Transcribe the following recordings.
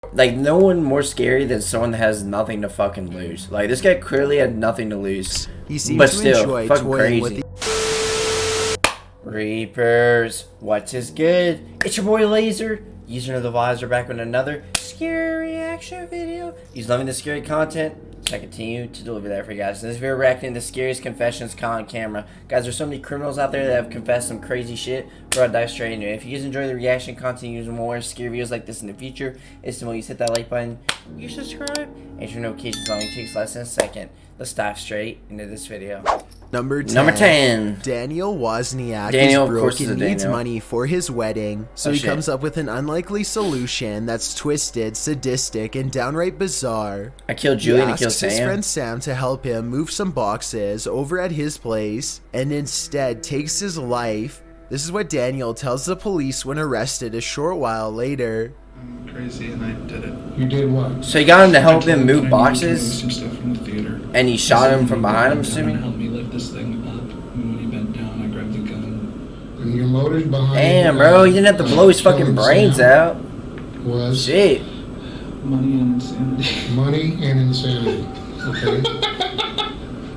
Like, no one more scary than someone that has nothing to fucking lose. Like, this guy clearly had nothing to lose. He seemed but to still, enjoy fucking toying crazy. with the Reapers, what's is good? It's your boy Laser. User of the Visor back with another scary reaction video. He's loving the scary content, so I continue to deliver that for you guys. In this video, we're reacting to the scariest confessions caught on camera. Guys, there's so many criminals out there that have confessed some crazy shit. We're gonna dive straight into it. If you guys enjoy the reaction content, use more scary videos like this in the future, it's the you hit that like button, you subscribe, and your notifications on. It takes less than a second. Let's dive straight into this video. Number 10. Number 10. Daniel Wozniak Daniel, is of course, broke and is a needs Daniel. money for his wedding, so he shit. comes up with an unlikely solution that's twisted, sadistic, and downright bizarre. I killed He Julie to asks kill his Sam. friend Sam to help him move some boxes over at his place, and instead takes his life. This is what Daniel tells the police when arrested a short while later. I'm crazy and I did it. You did what? So he got him to help him I move needed to boxes, some stuff from the theater. and he shot him from behind, I'm assuming. Help me lift this thing up. And when he bent down, I grabbed the gun. And your motive behind Damn, bro, he didn't have to blow his fucking brains out. was Shit. Money and insanity. money and insanity. Okay?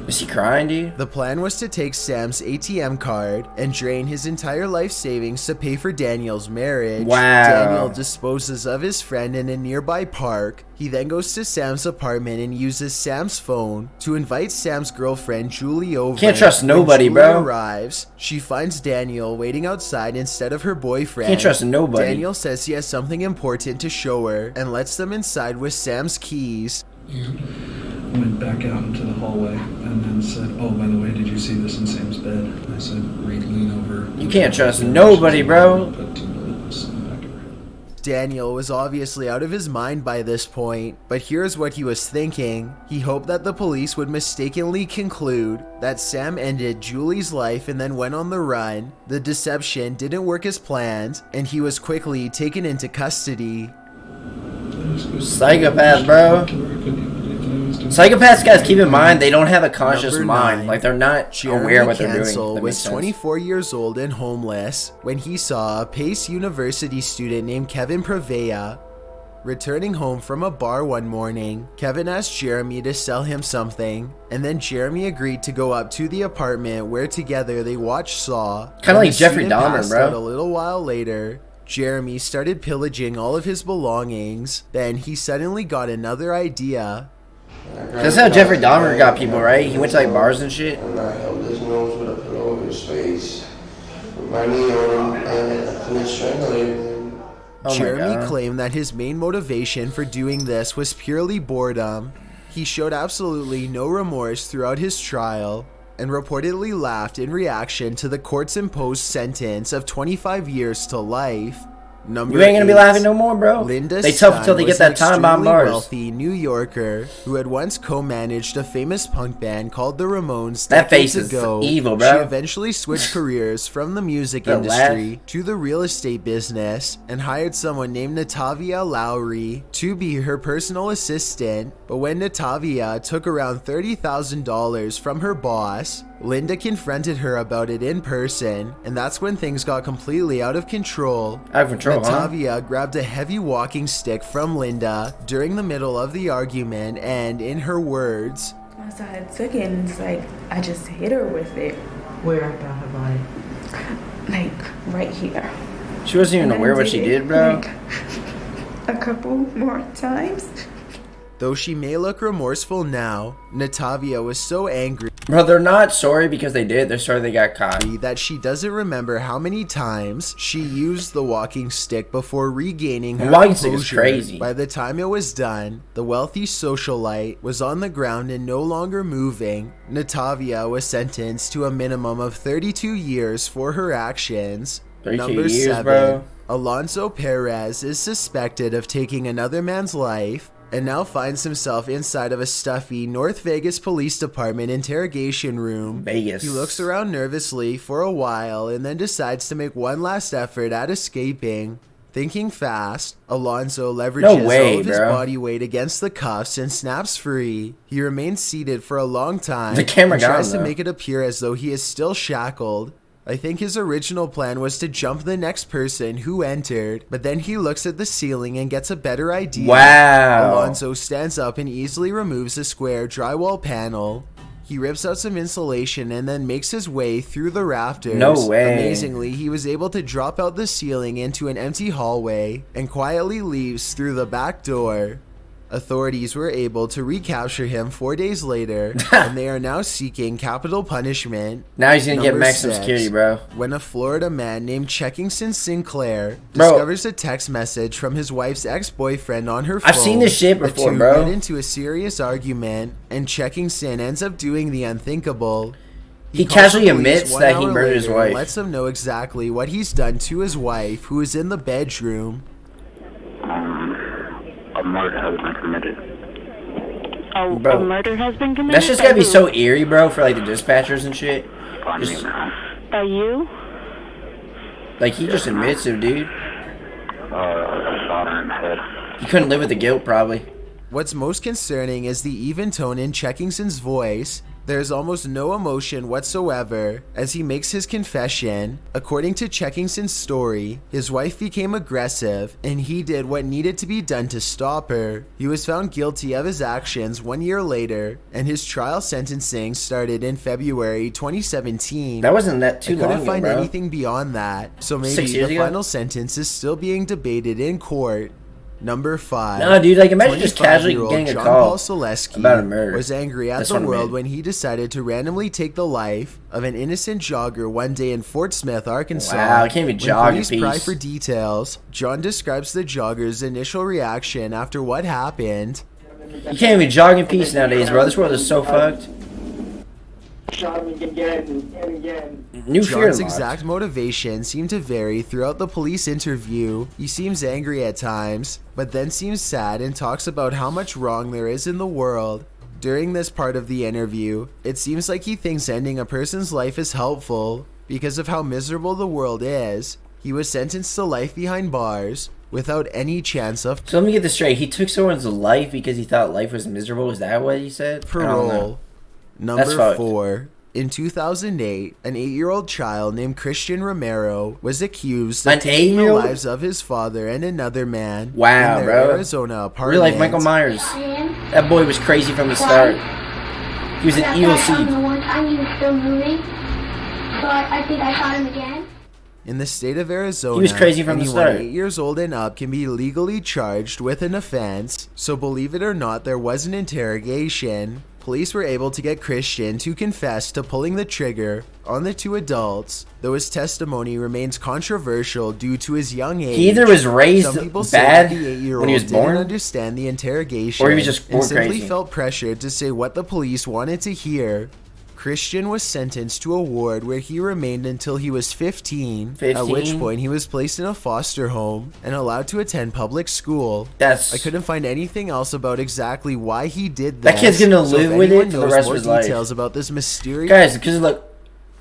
Is he crying, dude? The plan was to take Sam's ATM card and drain his entire life savings to pay for Daniel's marriage. Wow. Daniel disposes of his friend in a nearby park. He then goes to Sam's apartment and uses Sam's phone to invite Sam's girlfriend Julie over. Can't trust nobody, when Julie bro. arrives, she finds Daniel waiting outside instead of her boyfriend. Can't trust nobody. Daniel says he has something important to show her and lets them inside with Sam's keys. I went back out into the hallway and then said, oh, by the way, did you see this in Sam's bed? And I said, lean over. You can't trust nobody, bro. Put 2 bullets in the back of her head. Daniel was obviously out of his mind by this point, but here's what he was thinking. He hoped that the police would mistakenly conclude that Sam ended Julie's life and then went on the run. The deception didn't work as planned, and he was quickly taken into custody. Psychopath, bro. Psychopaths, guys, keep in mind, they don't have a conscious Number mind. 9. Like, they're not Jeremy aware of what they're doing. Cancel That makes was sense. 24 years old and homeless when he saw a Pace University student named Kevin Prevea. Returning home from a bar one morning, Kevin asked Jeremy to sell him something, and then Jeremy agreed to go up to the apartment where together they watched Saw. Kinda When like the Jeffrey student Dahmer, passed bro. out a little while later, Jeremy started pillaging all of his belongings. Then he suddenly got another idea. That's how Jeffrey Dahmer got people, right? He went to, like, bars and shit. And I held his nose with a pillow over his face. Put my knee on him and I finished strangulating him. Oh my Jeremy God. claimed that his main motivation for doing this was purely boredom. He showed absolutely no remorse throughout his trial and reportedly laughed in reaction to the court's imposed sentence of 25 years to life. Number You ain't gonna be 8. laughing no more, bro. Linda They tough until Stein they was get an that time bomb extremely bars. wealthy New Yorker who had once co-managed a famous punk band called the Ramones. That decades face is ago. evil, She bro. eventually switched careers from the music That industry to the real estate business and hired someone named Natavia Lowry to be her personal assistant. But when Natavia took around $30,000 from her boss, Linda confronted her about it in person, and that's when things got completely out of control. Out of control, huh? Natavia grabbed a heavy walking stick from Linda during the middle of the argument, and in her words, Once I had took it, and it's like I just hit her with it, Where about her body? like right here. She wasn't even And I aware what she it, did, bro. like, a couple more times. though she may look remorseful now, Natavia was so angry Bro, they're not sorry because they did. They're sorry they got caught. that she doesn't remember how many times she used the walking stick before regaining her Walking stick is composure. crazy. By the time it was done, the wealthy socialite was on the ground and no longer moving. Natavia was sentenced to a minimum of 32 years for her actions. 32 Number years, 7. bro. Alonso Perez is suspected of taking another man's life and now finds himself inside of a stuffy North Vegas Police Department interrogation room. Vegas. He looks around nervously for a while and then decides to make one last effort at escaping. Thinking fast, Alonso leverages way, all of his bro. body weight against the cuffs and snaps free. He remains seated for a long time The camera and got tries him, to though. make it appear as though he is still shackled. I think his original plan was to jump the next person who entered, but then he looks at the ceiling and gets a better idea. Wow. Alonso stands up and easily removes a square drywall panel. He rips out some insulation and then makes his way through the rafters. No way. Amazingly, he was able to drop out the ceiling into an empty hallway and quietly leaves through the back door. Authorities were able to recapture him 4 days later, and they are now seeking capital punishment. Now he's gonna get Number maximum 6, security, bro. when a Florida man named 𝐶hEKINGSON Sinclair Bro. discovers a text message from his wife's ex-boyfriend on her phone. I've seen this shit before, the two bro. get into a serious argument, and 𝐶hEKINGSON ends up doing the unthinkable. He calls casually the police admits 1 that he hour murdered his later and wife. lets them know exactly what he's done to his wife, who is in the bedroom. A murder has been committed. A Bro. murder has been committed? That's just gotta be so eerie, bro, for like the dispatchers and shit. Funny, Just- man. By you? Like he just admits it, dude. I shot her in the head. He couldn't live with the guilt, probably. What's most concerning is the even tone in 𝐶hEKINGSON's voice. There's almost no emotion whatsoever as he makes his confession. According to 𝐶hEKINGSON's story, his wife became aggressive and he did what needed to be done to stop her. He was found guilty of his actions 1 year later, and his trial sentencing started in February 2017. That wasn't that too I couldn't long ago, find bro. anything beyond that, so maybe 6 years the ago? final sentence is still being debated in court. Number 5. No, dude, like imagine just casually 25-year-old getting a John call Paul Sulewski about a murder. was angry at That's the what I world meant. when he decided to randomly take the life of an innocent jogger one day in Fort Smith, Arkansas. Wow, I can't even When jog in police pry peace. for details, John describes the jogger's initial reaction after what happened. You can't even jog in peace nowadays, bro. This world is so fucked. Shot him again and again. New fear John's unlocked. exact motivation seemed to vary throughout the police interview. He seems angry at times, but then seems sad and talks about how much wrong there is in the world. During this part of the interview, it seems like he thinks ending a person's life is helpful because of how miserable the world is. He was sentenced to life behind bars without any chance of So let me get this straight. He took someone's life because he thought life was miserable. Is that what he said? I don't know. parole. That's Number fucked. 4. In 2008, an 8-year-old child named Christian Romero was accused An of taking the 8-year-old? lives of his father and another man Wow, in their bro. Arizona apartment. Real life Michael Myers. That boy was crazy from the start. He was an evil seed. The one time he was still moving, but I think I caught him again. In the state of Arizona, He was crazy from the anyone start. 8 years old and up can be legally charged with an offense. So believe it or not, there was an interrogation. Police were able to get Christian to confess to pulling the trigger on the 2 adults, though his testimony remains controversial due to his young age. He either was raised Some people bad say that the 8-year-old when he was didn't born, understand the interrogation or he was just and born simply crazy. felt pressured to say what the police wanted to hear. Christian was sentenced to a ward where he remained until he was 15, at which 15? point he was placed in a foster home and allowed to attend public school. That's I couldn't find anything else about exactly why he did this. That kid's gonna so if live with anyone it for the knows rest of more his life. details about this mysterious guys, because look,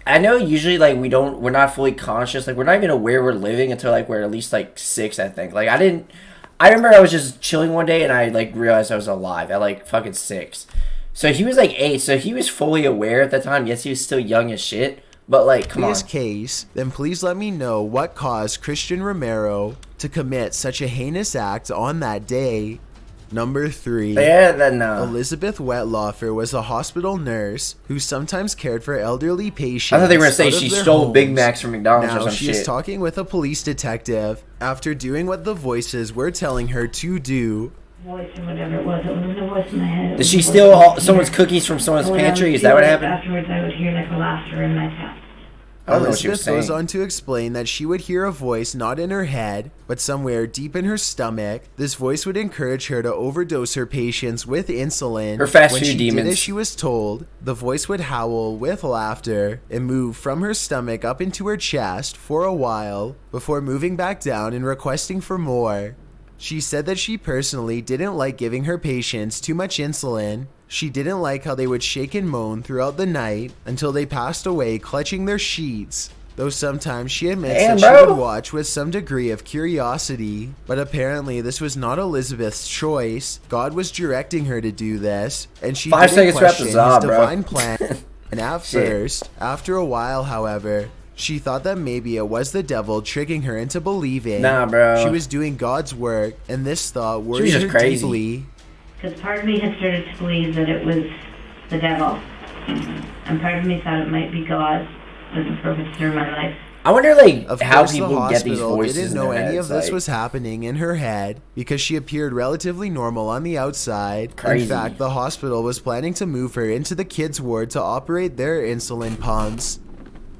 I know usually like we're not fully conscious, like we're not even aware we're living until like we're at least like 6, I think. Like I remember I was just chilling one day and I like realized I was alive at like fucking 6. So he was like 8, so he was fully aware at the time. Yes, he was still young as shit, but like, come on. this case, then please let me know what caused Christian Romero to commit such a heinous act on that day. Number 3. Yeah, then Elizabeth Wettlaufer was a hospital nurse who sometimes cared for elderly patients. I thought they were gonna say out of she their stole Big homes. Macs from McDonald's Now or some she shit. is talking with a police detective after doing what the voices were telling her to do. Voice or whatever it was a voice in my head. Did she steal someone's cookies from someone's pantry? Is that what happened? Afterwards, I would hear like a laughter in my chest. I don't know what she was Elizabeth goes saying. on to explain that she would hear a voice not in her head, but somewhere deep in her stomach. This voice would encourage her to overdose her patients with insulin. Her fast when food she did demons. as she was told, the voice would howl with laughter and move from her stomach up into her chest for a while before moving back down and requesting for more. She said that she personally didn't like giving her patients too much insulin. She didn't like how they would shake and moan throughout the night until they passed away clutching their sheets. Though sometimes she admits Damn, that she bro. would watch with some degree of curiosity. But apparently this was not Elizabeth's choice. God was directing her to do this, and she 5 didn't seconds wrapped question us up, his bro. divine plan. And at Shit. first, after a while, however, She thought that maybe it was the devil tricking her into believing Nah, bro. she was doing God's work, and this thought worried just her crazy. deeply. Because part of me had started to believe that it was the devil. And part of me thought it might be God with a purpose through my life. I wonder, like, Of how course, the people get these hospital voices didn't in know their any heads, of this like- was happening in her head because she appeared relatively normal on the outside. Crazy. In fact, the hospital was planning to move her into the kids' ward to operate their insulin pumps.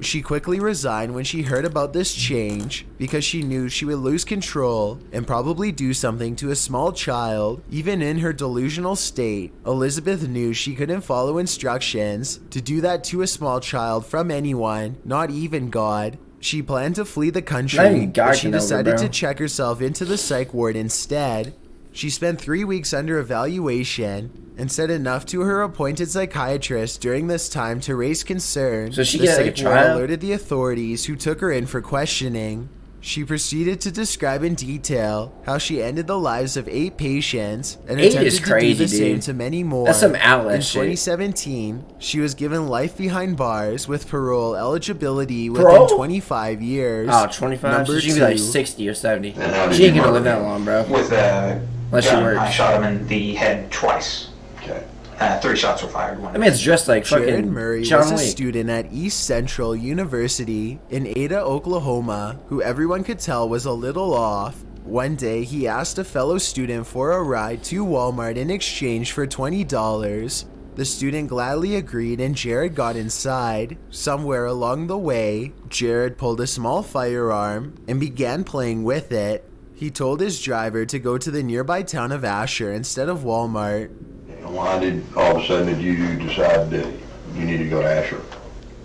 She quickly resigned when she heard about this change because she knew she would lose control and probably do something to a small child. Even in her delusional state, Elizabeth knew she couldn't follow instructions to do that to a small child from anyone, not even God. She planned to flee the Not country, even God but she can help her, decided bro. to check herself into the psych ward instead. She spent 3 weeks under evaluation and said enough to her appointed psychiatrist during this time to raise concern. So she The get, like, a psych ward trial? alerted the authorities, who took her in for questioning. She proceeded to describe in detail how she ended the lives of 8 patients and 8 attempted is to crazy, do the same dude. to many more. That's some outlet In shit. 2017, she was given life behind bars with parole eligibility Parole? within 25 years. Oh, 25? Number So she'd be like 2. 60 or 70. And how did She ain't you gonna murder live that him? long, bro. With a Unless she gun, works. I shot him in the head twice. Okay. 3 shots were fired. That man's dressed like Jared fucking Murray John was a Wick. student at East Central University in Ada, Oklahoma, who everyone could tell was a little off. One day, he asked a fellow student for a ride to Walmart in exchange for $20. The student gladly agreed and Jared got inside. Somewhere along the way, Jared pulled a small firearm and began playing with it. He told his driver to go to the nearby town of Asher instead of Walmart. Why did all of a sudden did you decide that you need to go to Asher?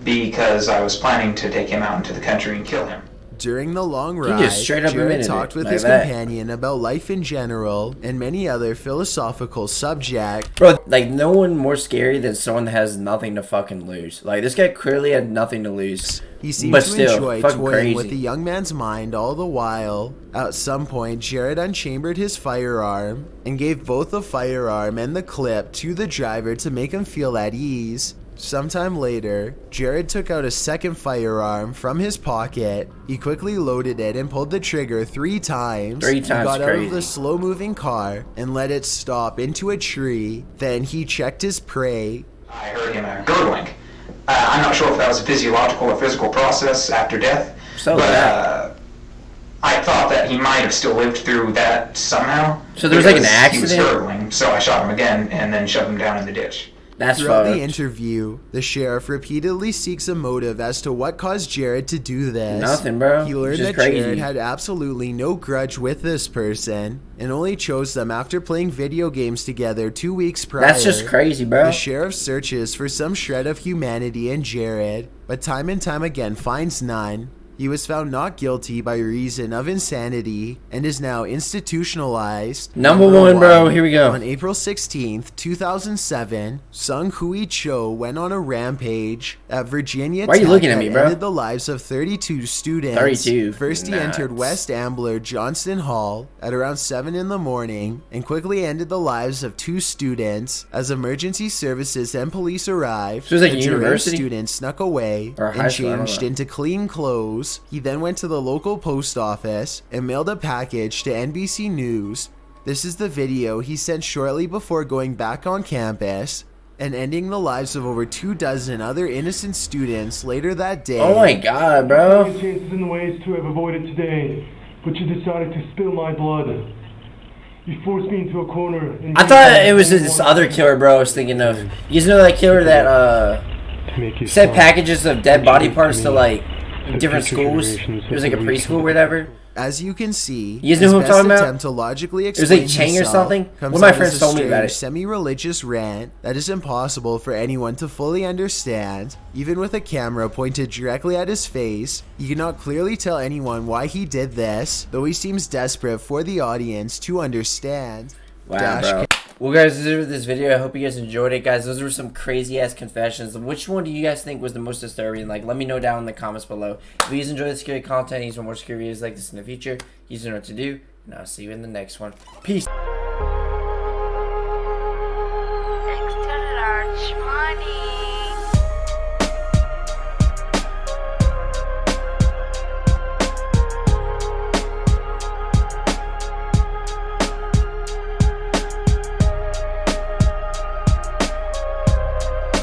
Because I was planning to take him out into the country and kill him. During the long He ride, just straight up Jared admitted talked it, with like his that. companion about life in general and many other philosophical subjects. Bro, like, no one more scary than someone that has nothing to fucking lose. Like, this guy clearly had nothing to lose. He seemed But to still, enjoy fucking toying crazy. with the young man's mind all the while. At some point, Jared unchambered his firearm and gave both the firearm and the clip to the driver to make him feel at ease. Sometime later, Jared took out a second firearm from his pocket. He quickly loaded it and pulled the trigger 3 times. 3 He times, got out crazy. of the slow-moving car and let it stop into a tree. Then he checked his prey. I heard him gurgling. I'm not sure if that was a physiological or physical process after death. So but that. I thought that he might have still lived through that somehow. So there was like an because He was accident? gurgling, so I shot him again and then shoved him down in the ditch. That's Throughout fucked. the interview, the sheriff repeatedly seeks a motive as to what caused Jared to do this. Nothing, bro. He learned Just that crazy. Jared had absolutely no grudge with this person and only chose them after playing video games together 2 weeks prior. That's just crazy, bro. The sheriff searches for some shred of humanity in Jared, but time and time again finds none. He was found not guilty by reason of insanity and is now institutionalized. Number one, bro. Here we go. On April 16th, 2007, SeungHui Cho went on a rampage at Virginia Why are you Tech looking at that me, bro? ended the lives of 32 students. 32? First, he Nuts. entered West Ambler Johnston Hall at around 7 in the morning and quickly ended the lives of 2 students. As emergency services and police arrived, So it was like the a deranged university? student snuck away Or high and school, I don't changed know. into clean clothes. He then went to the local post office and mailed a package to NBC News. This is the video he sent shortly before going back on campus and ending the lives of over 24 other innocent students later that day. Oh my god, bro. Chances in the ways to have avoided today, but you decided to spill my blood. You forced me into a corner. And I thought it was this other killer, bro. I was thinking of. You guys know that killer that sent packages of dead body parts to like different schools? It was like a preschool or whatever. As you can see, You guys know who I'm his talking best about? attempt to logically It was explain like Chang or himself something. comes One of my out friends as a told me about strange, it. semi-religious rant that is impossible for anyone to fully understand. Even with a camera pointed directly at his face, you cannot clearly tell anyone why he did this, though he seems desperate for the audience to understand. Wow, bro. Well, guys, this is this video. I hope you guys enjoyed it, guys. Those were some crazy-ass confessions. Which one do you guys think was the most disturbing? Like, let me know down in the comments below. If you guys enjoy the scary content, you want more scary videos like this in the future, you know what to do, and I'll see you in the next one. Peace.